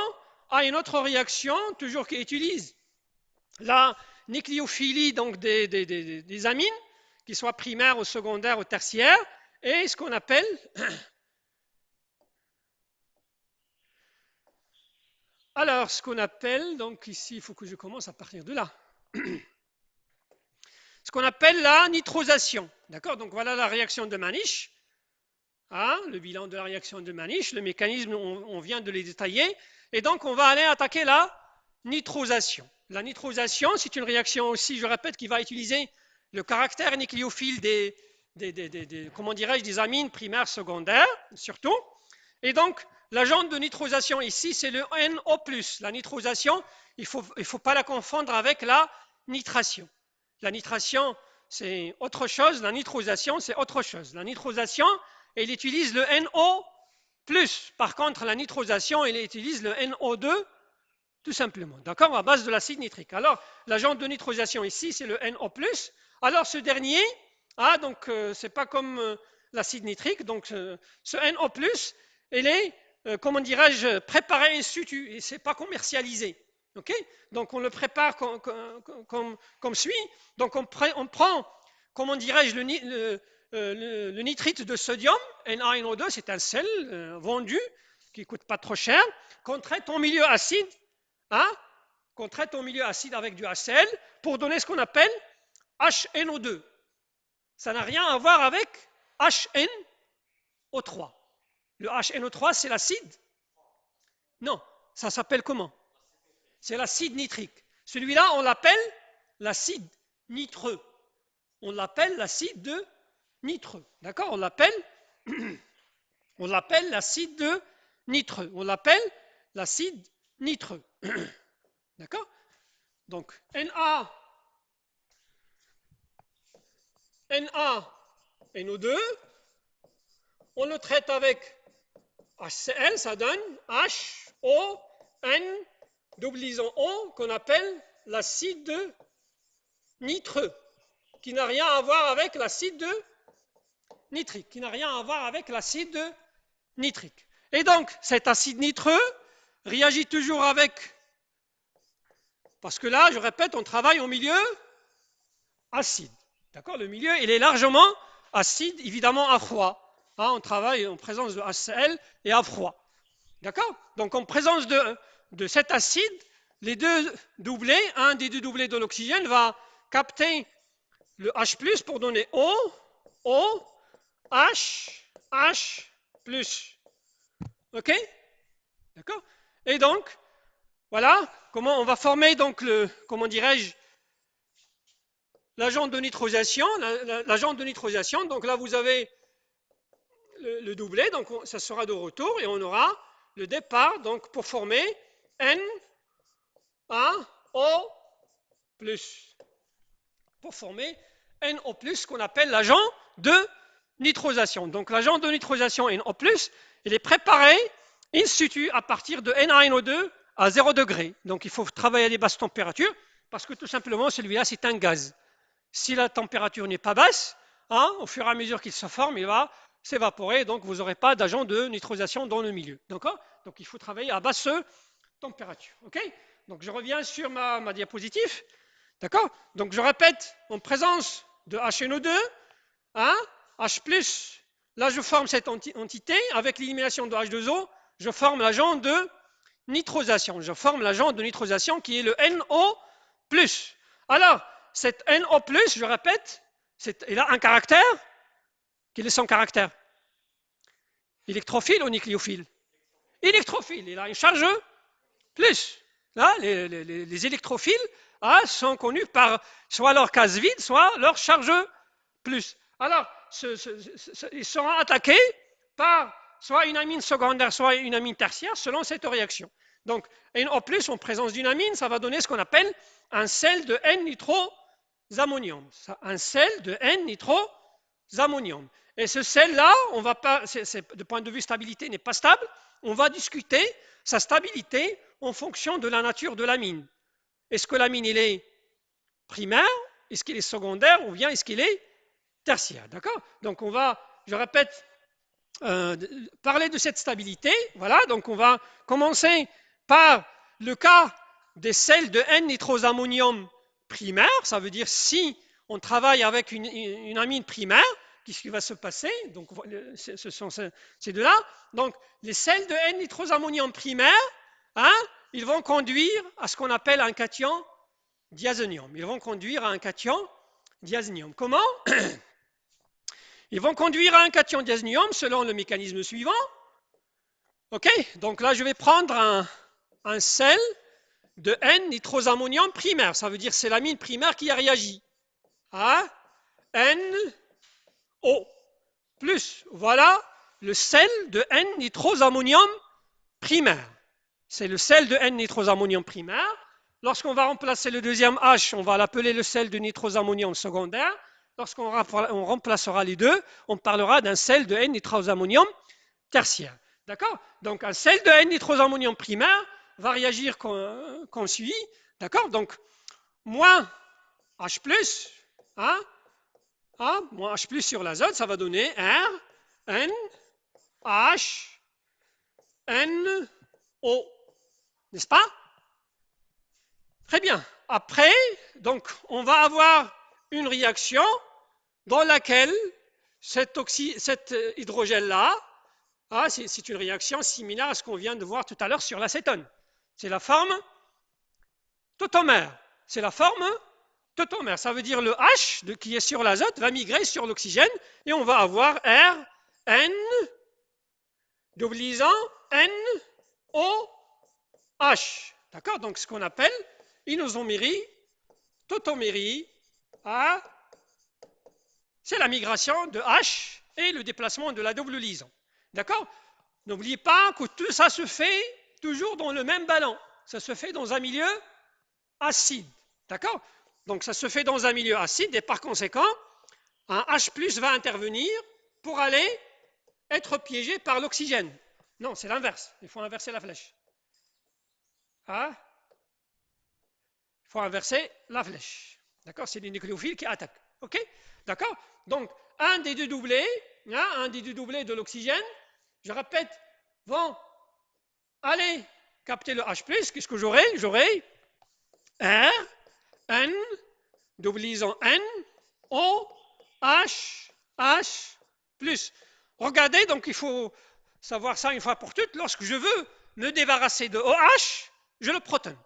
à une autre réaction, toujours qui utilise la nucléophilie donc des amines, qu'ils soient primaires ou secondaires ou tertiaires, et ce qu'on appelle donc ici il faut que je commence à partir de là, ce qu'on appelle la nitrosation. D'accord? Donc voilà la réaction de Manish. Le bilan de la réaction de Manish, le mécanisme, on vient de les détailler. Et donc, on va aller attaquer la nitrosation. La nitrosation, c'est une réaction aussi, je répète, qui va utiliser le caractère nucléophile des amines primaires, secondaires, surtout. Et donc, l'agent de nitrosation ici, c'est le NO+. La nitrosation, il ne faut pas la confondre avec la nitration. La nitration, c'est autre chose. La nitrosation, c'est autre chose. La nitrosation, il utilise le NO+. Par contre, la nitrosation, il utilise le NO2 tout simplement, d'accord, à base de l'acide nitrique. Alors, l'agent de nitrosation ici, c'est le NO+. Alors, ce dernier, donc, c'est pas comme l'acide nitrique. Donc, ce NO+, il est, préparé in situ, et c'est pas commercialisé. Ok? Donc, on le prépare comme suit. Donc, on prend, le nitrite de sodium, NaNO2, c'est un sel vendu qui ne coûte pas trop cher, qu'on traite en milieu acide, avec du HCl pour donner ce qu'on appelle HNO2. Ça n'a rien à voir avec HNO3. Le HNO3, c'est l'acide? Non, ça s'appelle comment? C'est l'acide nitrique. Celui-là, on l'appelle l'acide nitreux. On l'appelle l'acide de nitreux. D'accord? On l'appelle l'acide de nitreux. On l'appelle l'acide nitreux. D'accord? Donc, NaNO2, on le traite avec HCl, ça donne HON, qu'on appelle l'acide de nitreux, qui n'a rien à voir avec l'acide de nitrique, Et donc, cet acide nitreux réagit toujours avec, parce que là, je répète, on travaille au milieu acide. D'accord? Le milieu, il est largement acide, évidemment à froid. On travaille en présence de HCl et à froid. D'accord? Donc, en présence de cet acide, les deux doublés, un des deux doublés de l'oxygène va capter le H+, pour donner O, H+. Ok? D'accord? Et donc, voilà, comment on va former donc comment dirais-je, l'agent de nitrosation. L'agent de nitrosation, donc là vous avez le doublet, donc ça sera de retour et on aura le départ donc pour former NaO+. Pour former NO+, qu'on appelle l'agent de nitrosation. Donc l'agent de nitrosation NO+, il est préparé in situ à partir de Na2 à 0 degré. Donc il faut travailler à des basses températures parce que tout simplement celui-là c'est un gaz. Si la température n'est pas basse, au fur et à mesure qu'il se forme, il va s'évaporer, donc vous n'aurez pas d'agent de nitrosation dans le milieu. D'accord? Donc il faut travailler à basse température. Ok? Donc je reviens sur ma diapositive. D'accord? Donc je répète, en présence de HNO2, H+, là je forme cette entité, avec l'élimination de H2O, je forme l'agent de nitrosation. Je forme l'agent de nitrosation qui est le NO+. Alors, cette NO+, je répète, il a un caractère. Quel est son caractère? Électrophile ou nucléophile? Électrophile, il a une charge plus. Là, les électrophiles sont connus par soit leur case vide, soit leur charge plus. Alors, ils seront attaqués par soit une amine secondaire, soit une amine tertiaire, selon cette réaction. Donc, NO+, en présence d'une amine, ça va donner ce qu'on appelle un sel de N-nitroammonium. Un sel de N-nitroammonium. Et ce sel-là, on va pas, de point de vue stabilité, n'est pas stable. On va discuter sa stabilité en fonction de la nature de l'amine. Est-ce que l'amine, il est primaire? Est-ce qu'il est secondaire? Ou bien est-ce qu'il est tertiaire? D'accord? Donc, on va, je répète, parler de cette stabilité. Voilà, donc on va commencer par le cas des sels de N-nitroammonium primaire. Ça veut dire si on travaille avec une amine primaire, qu'est-ce qui va se passer? Donc, ce sont ces deux-là. Donc, les sels de N-nitroammonium primaire, ils vont conduire à ce qu'on appelle un cation diazonium. Ils vont conduire à un cation diazonium. Comment? Ils vont conduire à un cation diazonium selon le mécanisme suivant. Ok? Donc là, je vais prendre un sel de N-nitroammonium primaire. Ça veut dire que c'est l'amine primaire qui a réagi. NO+. Voilà le sel de N-nitroammonium primaire. C'est le sel de N-nitroammonium primaire. Lorsqu'on va remplacer le deuxième H, on va l'appeler le sel de nitroammonium secondaire. Lorsqu'on remplacera les deux, on parlera d'un sel de N-nitroammonium tertiaire. D'accord? Donc un sel de N-nitroammonium primaire va réagir comme suit. D'accord? Donc moins H+, moins H+ sur l'azote, ça va donner R, N, H, N, O. N'est-ce pas? Très bien. Après, donc, on va avoir une réaction dans laquelle cet hydrogène-là, c'est une réaction similaire à ce qu'on vient de voir tout à l'heure sur l'acétone. C'est la forme tautomère. C'est la forme tautomère. Ça veut dire le H qui est sur l'azote va migrer sur l'oxygène et on va avoir R, N, doublisant N, O, H. D'accord? Donc, ce qu'on appelle isomérie, tautomérie, c'est la migration de H et le déplacement de la double liaison. D'accord? N'oubliez pas que tout ça se fait toujours dans le même ballon. Ça se fait dans un milieu acide. D'accord? Donc, ça se fait dans un milieu acide et par conséquent, un H+ va intervenir pour aller être piégé par l'oxygène. Non, c'est l'inverse. Il faut inverser la flèche. Il faut inverser la flèche. D'accord? C'est les nucléophiles qui attaquent. OK? D'accord? Donc, un des deux doublés de l'oxygène, je répète, vont aller capter le H+. Qu'est-ce que j'aurai? J'aurai R, N, doublisant N, O, H, H+. Regardez, donc il faut savoir ça une fois pour toutes. Lorsque je veux me débarrasser de OH, je le protonne.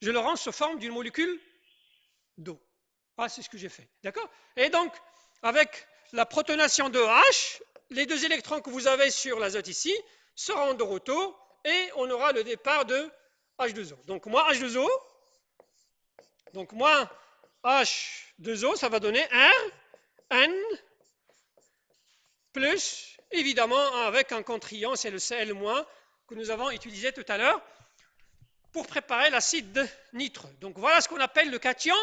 Je le rends sous forme d'une molécule d'eau. C'est ce que j'ai fait. D'accord? Et donc, avec la protonation de OH, les deux électrons que vous avez sur l'azote ici seront de retour et on aura le départ de H2O. Donc moins H2O, donc moins H2O, ça va donner R, N, plus, évidemment, avec un contre-ion, c'est le Cl- que nous avons utilisé tout à l'heure pour préparer l'acide nitreux. Donc voilà ce qu'on appelle le cation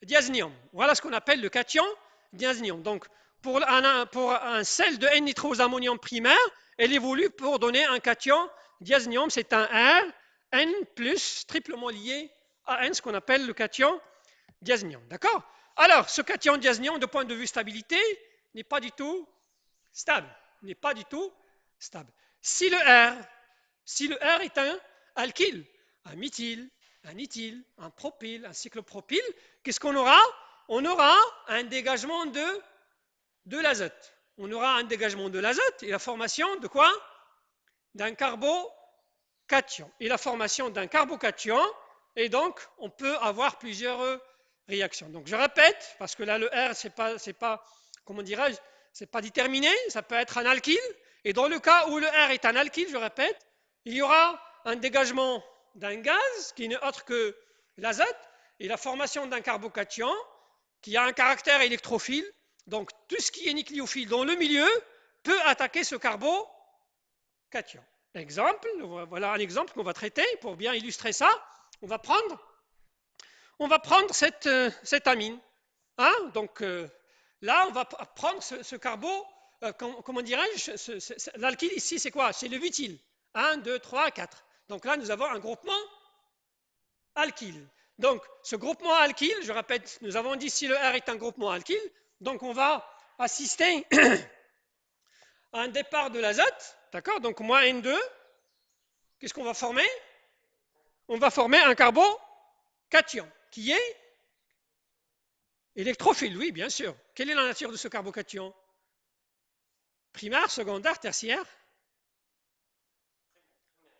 diazonium. Voilà ce qu'on appelle le cation diazonium. Donc pour un sel de N-nitrosamonium primaire, elle évolue pour donner un cation diazonium. C'est un R, N plus, triplement lié à N, ce qu'on appelle le cation diazonium. D'accord? Alors, ce cation diazonium, de point de vue stabilité, n'est pas du tout stable. N'est pas du tout stable. Si le R est un alkyle, un méthyle, un éthyle, un propyle, un cyclopropyle, qu'est-ce qu'on aura? On aura un dégagement de l'azote. On aura un dégagement de l'azote et la formation de quoi? D'un carbocation. Et la formation d'un carbocation, et donc on peut avoir plusieurs réactions. Donc je répète, parce que là le R, c'est pas comment dirais-je, c'est pas déterminé, ça peut être un alkyle. Et dans le cas où le R est un alkyle, je répète, il y aura un dégagement d'un gaz qui n'est autre que l'azote et la formation d'un carbocation qui a un caractère électrophile. Donc tout ce qui est nucléophile dans le milieu peut attaquer ce carbocation. Exemple, voilà un exemple qu'on va traiter pour bien illustrer ça. On va prendre cette amine. Hein? Donc là, on va prendre ce carbo, comment dirais-je, l'alkyle ici, c'est quoi? C'est le butyle. 1, 2, 3, 4. Donc là, nous avons un groupement alkyle. Donc, ce groupement alkyle, je répète, nous avons dit si le R est un groupement alkyle, donc on va assister à un départ de l'azote, d'accord? Donc, moins N2, qu'est-ce qu'on va former? On va former un carbocation, qui est électrophile, oui, bien sûr. Quelle est la nature de ce carbocation? Primaire, secondaire, tertiaire?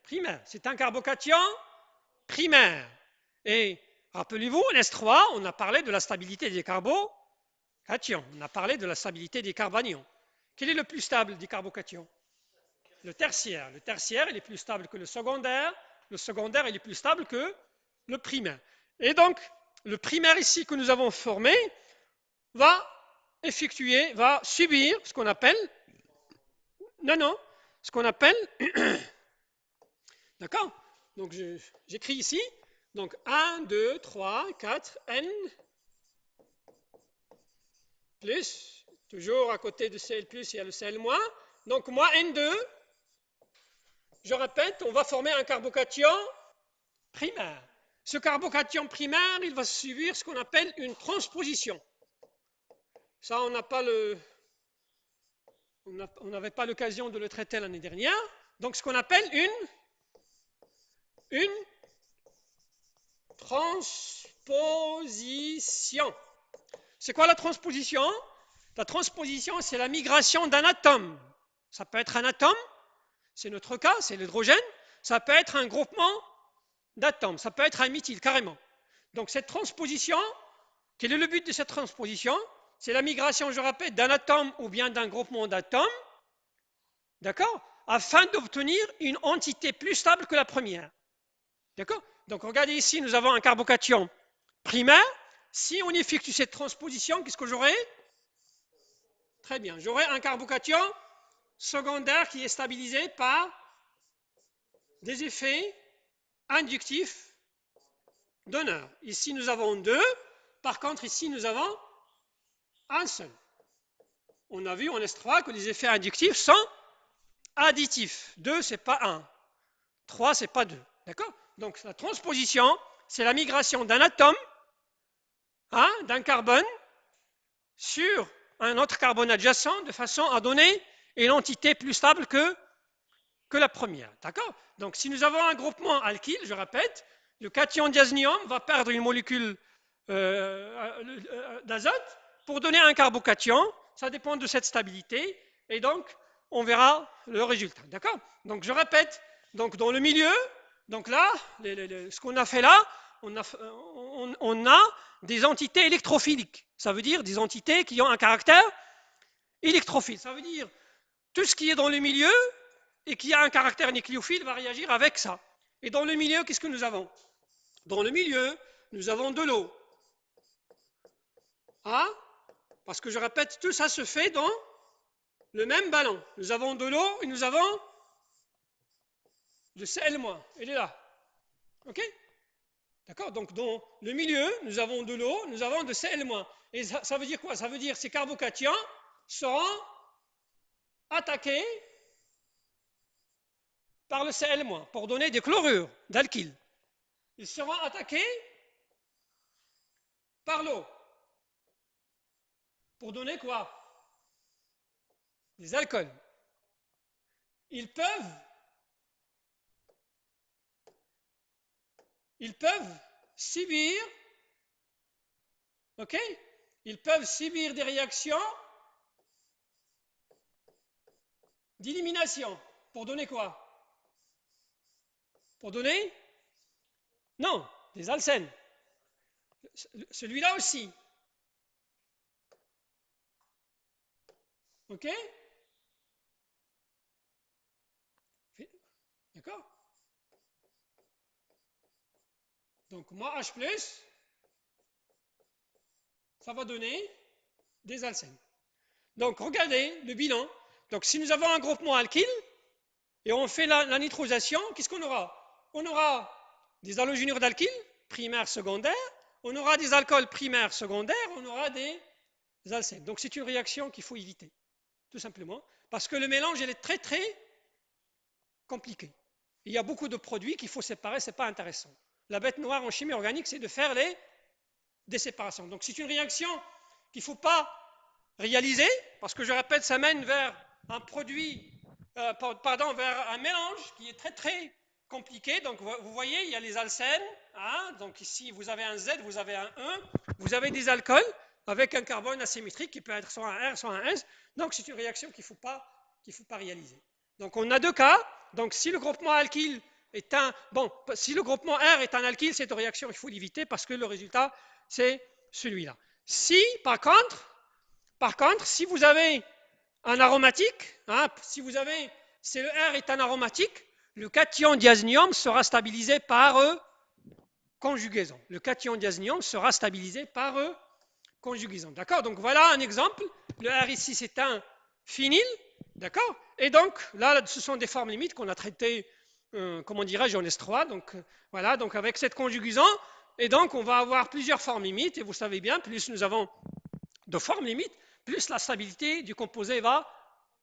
Primaire. C'est un carbocation primaire. Et rappelez-vous, en S3, on a parlé de la stabilité des carbocations. On a parlé de la stabilité des carbanions. Quel est le plus stable des carbocations? Le tertiaire. Le tertiaire, il est plus stable que le secondaire. Le secondaire, il est plus stable que le primaire. Et donc, le primaire ici que nous avons formé va subir ce qu'on appelle, ce qu'on appelle, d'accord? Donc, j'écris ici, donc 1, 2, 3, 4, N, plus, toujours à côté de Cl+, il y a le Cl-. Donc, moins N2, je répète, on va former un carbocation primaire. Ce carbocation primaire, il va subir ce qu'on appelle une transposition. Ça, on n'avait pas l'occasion de le traiter l'année dernière. Donc, ce qu'on appelle une transposition. C'est quoi la transposition? La transposition, c'est la migration d'un atome. Ça peut être un atome, c'est notre cas, c'est l'hydrogène. Ça peut être un groupement d'atomes, ça peut être un méthyle, carrément. Donc cette transposition, quel est le but de cette transposition? C'est la migration, je répète, d'un atome ou bien d'un groupement d'atomes, d'accord, afin d'obtenir une entité plus stable que la première. D'accord? Donc regardez ici, nous avons un carbocation primaire. Si on effectue cette transposition, qu'est-ce que j'aurai? Très bien, j'aurai un carbocation secondaire qui est stabilisé par des effets inductifs donneurs. Ici, nous avons 2. Par contre, ici, nous avons un seul. On a vu en S3 que les effets inductifs sont additifs. 2, ce n'est pas 1. 3, ce n'est pas 2. D'accord? Donc, la transposition, c'est la migration d'un atome, d'un carbone, sur un autre carbone adjacent, de façon à donner une entité plus stable que la première. D'accord? Donc, si nous avons un groupement alkyle, je répète, le cation diazonium va perdre une molécule d'azote pour donner un carbocation. Ça dépend de cette stabilité. Et donc, on verra le résultat. D'accord? Donc, je répète, donc dans le milieu, donc là, ce qu'on a fait là, on a des entités électrophiliques. Ça veut dire des entités qui ont un caractère électrophile. Ça veut dire tout ce qui est dans le milieu et qui a un caractère nucléophile va réagir avec ça. Et dans le milieu, qu'est-ce que nous avons? Dans le milieu, nous avons de l'eau. Ah, parce que je répète, tout ça se fait dans le même ballon. Nous avons de l'eau et nous avons de Cl-. Il est là. OK? D'accord? Donc dans le milieu, nous avons de l'eau, nous avons de Cl-. Et ça veut dire quoi? Ça veut dire que ces carbocations seront attaqués par le Cl- pour donner des chlorures d'alkyle. Ils seront attaqués par l'eau pour donner quoi? Des alcools. Ils peuvent subir, ok? Ils peuvent subir des réactions d'élimination. Pour donner quoi? Pour donner? Non, des alcènes. Celui-là aussi. Ok? D'accord? Donc, moins H+, ça va donner des alcènes. Donc, regardez le bilan. Donc, si nous avons un groupement alkyle et on fait la nitrosation, qu'est-ce qu'on aura? On aura des halogénures d'alkyle, primaires, secondaires. On aura des alcools primaires, secondaires. On aura des alcènes. Donc, c'est une réaction qu'il faut éviter, tout simplement, parce que le mélange, il est très, très compliqué. Il y a beaucoup de produits qu'il faut séparer, ce n'est pas intéressant. La bête noire en chimie organique, c'est de faire des séparations. Donc, c'est une réaction qu'il ne faut pas réaliser, parce que je répète, ça mène vers un produit, vers un mélange qui est très très compliqué. Donc vous voyez, il y a les alcènes, hein, donc ici vous avez un Z, vous avez un E, vous avez des alcools avec un carbone asymétrique qui peut être soit un R, soit un S. Donc c'est une réaction qu'il ne faut pas réaliser. Donc on a deux cas. Donc si le groupement alkyle est si le groupement R est un alkyle, cette réaction il faut l'éviter parce que le résultat c'est celui-là. Si par contre, si vous avez un aromatique, hein, si le R est un aromatique, le cation diazonium sera stabilisé par conjugaison. Le cation diazonium sera stabilisé par conjugaison. D'accord? Donc voilà un exemple. Le R ici, c'est un phényl. D'accord? Et donc, là, ce sont des formes limites qu'on a traitées, comment dirais-je, en S3. Donc, voilà, donc avec cette conjugaison, et donc on va avoir plusieurs formes limites. Et vous savez bien, plus nous avons de formes limites, plus la stabilité du composé va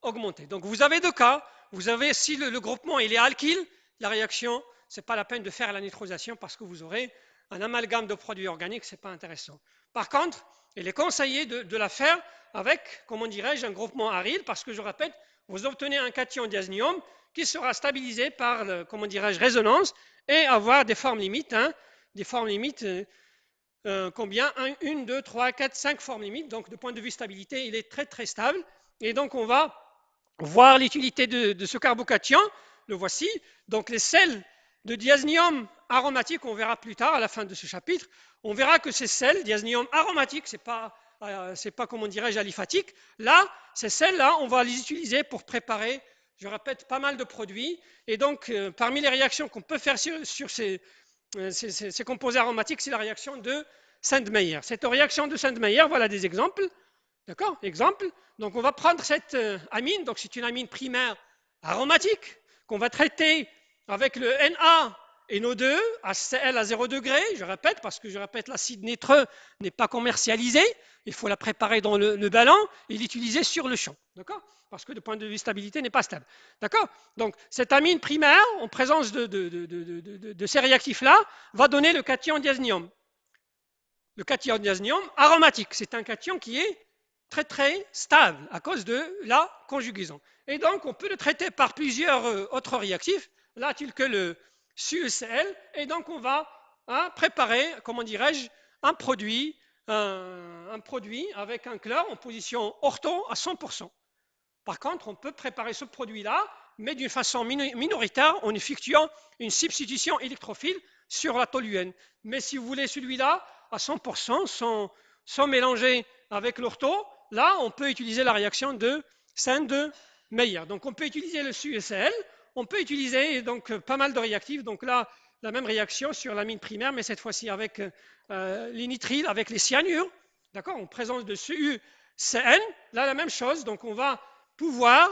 augmenter. Donc vous avez deux cas. Vous avez, si le groupement il est alkyle, la réaction, ce n'est pas la peine de faire la nitrosation parce que vous aurez un amalgame de produits organiques, ce n'est pas intéressant. Par contre, il est conseillé de la faire avec, comment dirais-je, un groupement aryl parce que je répète, vous obtenez un cation diazonium qui sera stabilisé par, comment dirais-je, résonance et avoir des formes limites, hein, des formes limites. Combien? 1, 2, 3, 4, 5 formes limites. Donc, de point de vue stabilité, il est très, très stable. Et donc, on va voir l'utilité de ce carbocation. Le voici. Donc, les sels de diazonium aromatique, on verra plus tard à la fin de ce chapitre. On verra que ces sels, diazonium aromatique, c'est pas, comment dirais-je, aliphatique. Là, ces sels-là, on va les utiliser pour préparer, je répète, pas mal de produits. Et donc, parmi les réactions qu'on peut faire sur ces composés aromatiques, c'est la réaction de Sandmeyer. Cette réaction de Sandmeyer, voilà des exemples. D'accord? Exemple. Donc, on va prendre cette amine, donc c'est une amine primaire aromatique, qu'on va traiter avec le Na et NO2, HCl à 0 degré, je répète, parce que je répète, l'acide nitreux n'est pas commercialisé, il faut la préparer dans le ballon et l'utiliser sur le champ. D'accord? Parce que de point de vue stabilité, n'est pas stable. D'accord? Donc, cette amine primaire, en présence de ces réactifs-là, va donner le cation diazonium. Le cation diazonium aromatique, c'est un cation qui est très très stable à cause de la conjugaison. Et donc, on peut le traiter par plusieurs autres réactifs, là, tel que le CuCl, et donc on va préparer, comment dirais-je, un produit avec un chlore en position ortho à 100%. Par contre, on peut préparer ce produit-là, mais d'une façon minoritaire en effectuant une substitution électrophile sur la toluène. Mais si vous voulez celui-là à 100%, sans mélanger avec l'ortho, là, on peut utiliser la réaction de Sandmeyer. Donc, on peut utiliser le CuCl, on peut utiliser donc pas mal de réactifs. Donc là, la même réaction sur l'amine primaire, mais cette fois-ci avec les nitriles, avec les cyanures. D'accord? En présence de CuCN. Là, la même chose. Donc on va pouvoir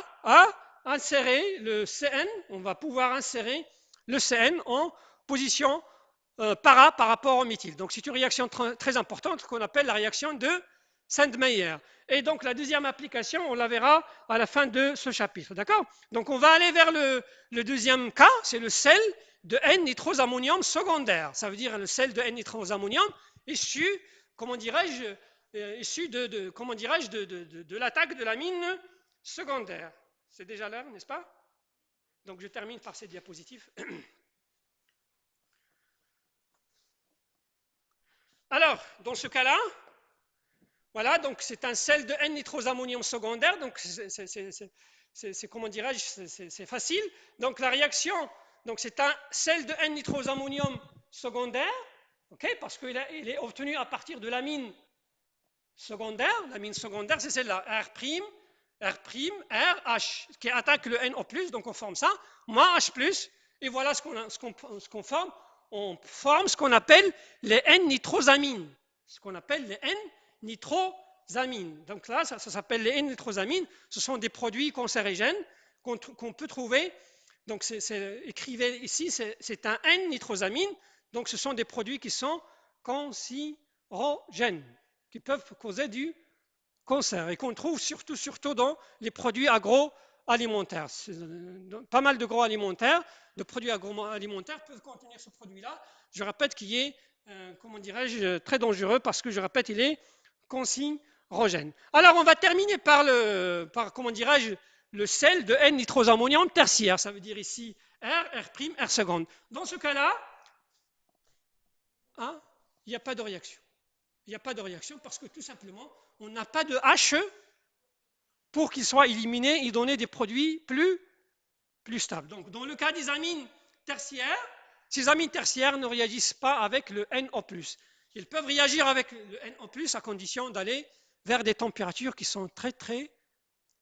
insérer le CN, on va pouvoir insérer le CN en position par rapport au méthyle. Donc c'est une réaction très importante qu'on appelle la réaction de Sandmeyer. Et donc la deuxième application, on la verra à la fin de ce chapitre. D'accord? Donc on va aller vers le deuxième cas, c'est le sel de N-nitrosammonium secondaire. Ça veut dire le sel de N-nitrosammonium issu, comment dirais-je, issu de l'attaque de l'amine secondaire. C'est déjà l'heure, n'est-ce pas? Donc je termine par ces diapositives. Alors, dans ce cas-là, voilà, donc c'est un sel de N-nitrosammonium secondaire, donc c'est comment dirais-je, c'est facile. Donc la réaction, donc c'est un sel de N-nitrosammonium secondaire, ok, parce qu'il est obtenu à partir de l'amine secondaire. L'amine secondaire, c'est celle-là, R', RH, qui attaque le NO+, donc on forme ça, moins H+, et voilà ce qu'on forme. On forme ce qu'on appelle les N-nitrosamines. Ce qu'on appelle les N-nitrosamines. Donc là, ça s'appelle les N-nitrosamines. Ce sont des produits cancérigènes qu'on peut trouver. Donc écrivez ici, c'est un N-nitrosamine. Donc ce sont des produits qui sont cancérogènes, qui peuvent causer du cancer et qu'on trouve surtout dans les produits agroalimentaires. Pas mal de produits agroalimentaires peuvent contenir ce produit-là. Je répète qu'il est, comment dirais-je, très dangereux parce que je répète, il est cancérogène. Alors on va terminer par comment dirais-je, le sel de N-nitrosammonium tertiaire. Ça veut dire ici R', R seconde. Dans ce cas-là, il n'y a pas de réaction. Il n'y a pas de réaction parce que tout simplement, on n'a pas de He pour qu'il soit éliminé et donner des produits plus stables. Donc, dans le cas des amines tertiaires, ces amines tertiaires ne réagissent pas avec le NO+. Ils peuvent réagir avec le NO+, à condition d'aller vers des températures qui sont très très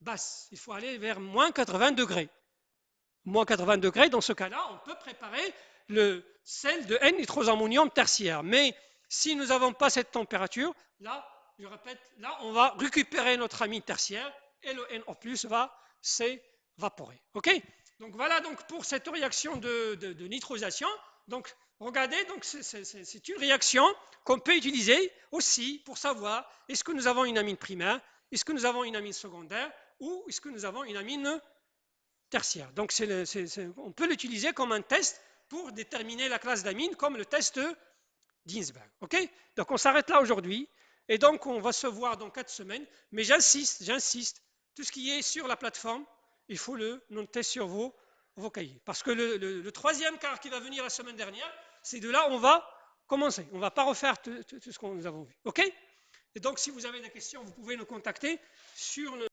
basses. Il faut aller vers moins 80 degrés. Moins 80 degrés, dans ce cas-là, on peut préparer le sel de N-nitrosammonium tertiaire. Mais si nous n'avons pas cette température, là, je répète, là, on va récupérer notre amine tertiaire et le NO+ va s'évaporer. OK? Donc voilà donc pour cette réaction de nitrisation. Donc regardez, donc c'est une réaction qu'on peut utiliser aussi pour savoir est-ce que nous avons une amine primaire, est-ce que nous avons une amine secondaire ou est-ce que nous avons une amine tertiaire. Donc on peut l'utiliser comme un test pour déterminer la classe d'amine comme le test d'Insberg. OK? Donc on s'arrête là aujourd'hui et donc on va se voir dans 4 semaines. Mais j'insiste, tout ce qui est sur la plateforme, il faut le noter sur vos cahiers. Parce que le troisième quart qui va venir la semaine dernière, c'est de là où on va commencer. On ne va pas refaire tout ce que nous avons vu. OK? Et donc si vous avez des questions, vous pouvez nous contacter sur le